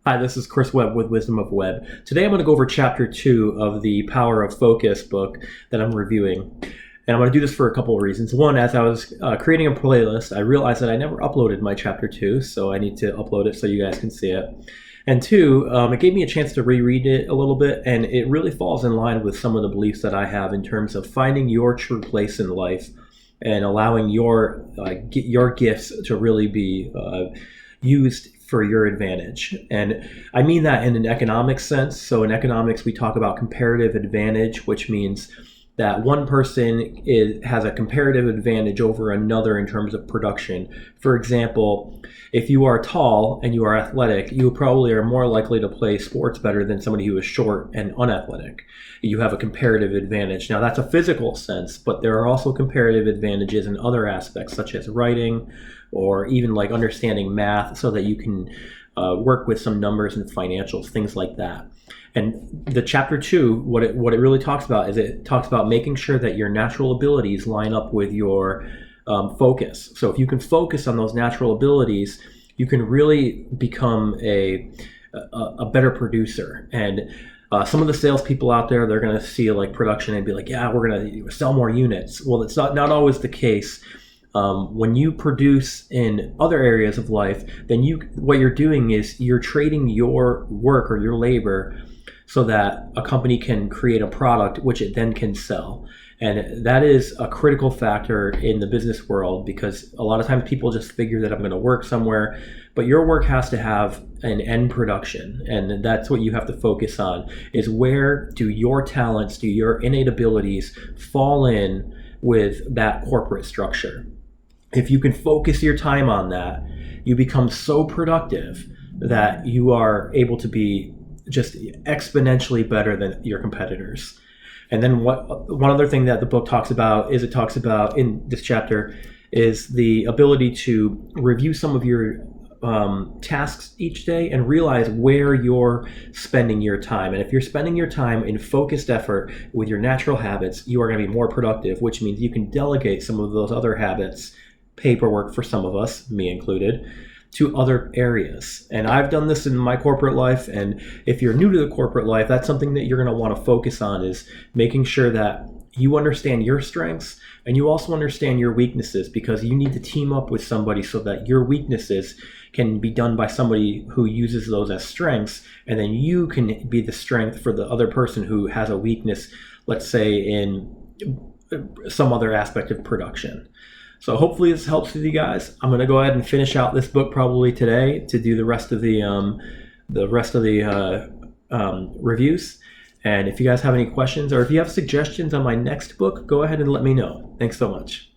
Hi, this is Chris Webb with Wisdom of Webb. Today I'm going to go over chapter 2 of the Power of Focus book that I'm reviewing. And I'm going to do this for a couple of reasons. One, as I was creating a playlist, I realized that I never uploaded my chapter 2, so I need to upload it so you guys can see it. And two, it gave me a chance to reread it a little bit, and it really falls in line with some of the beliefs that I have in terms of finding your true place in life and allowing your gifts to really be used for your advantage. And I mean that in an economic sense. So in economics, we talk about comparative advantage, which means that one person has a comparative advantage over another in terms of production. For example, if you are tall and you are athletic, you probably are more likely to play sports better than somebody who is short and unathletic. You have a comparative advantage. Now that's a physical sense, but there are also comparative advantages in other aspects, such as writing or even like understanding math so that you can work with some numbers and financials, things like that. And the chapter 2, what it really talks about is it talks about making sure that your natural abilities line up with your focus. So if you can focus on those natural abilities, you can really become a better producer. And some of the salespeople out there, they're going to see like production and be like, yeah, we're going to sell more units. Well, it's not always the case. When you produce in other areas of life, then what you're doing is you're trading your work or your labor so that a company can create a product which it then can sell. And that is a critical factor in the business world, because a lot of times people just figure that I'm going to work somewhere, but your work has to have an end production. And that's what you have to focus on, is where do your talents, do your innate abilities fall in with that corporate structure. If you can focus your time on that, you become so productive that you are able to be just exponentially better than your competitors. And then one other thing that the book talks about is, it talks about in this chapter, is the ability to review some of your tasks each day and realize where you're spending your time. And if you're spending your time in focused effort with your natural habits, you are going to be more productive, which means you can delegate some of those other habits, paperwork for some of us, me included, to other areas. And I've done this in my corporate life. And if you're new to the corporate life, that's something that you're going to want to focus on, is making sure that you understand your strengths and you also understand your weaknesses, because you need to team up with somebody so that your weaknesses can be done by somebody who uses those as strengths, and then you can be the strength for the other person who has a weakness, let's say in some other aspect of production. So hopefully this helps with you guys. I'm going to go ahead and finish out this book probably today to do the rest of the reviews. And if you guys have any questions or if you have suggestions on my next book, go ahead and let me know. Thanks so much.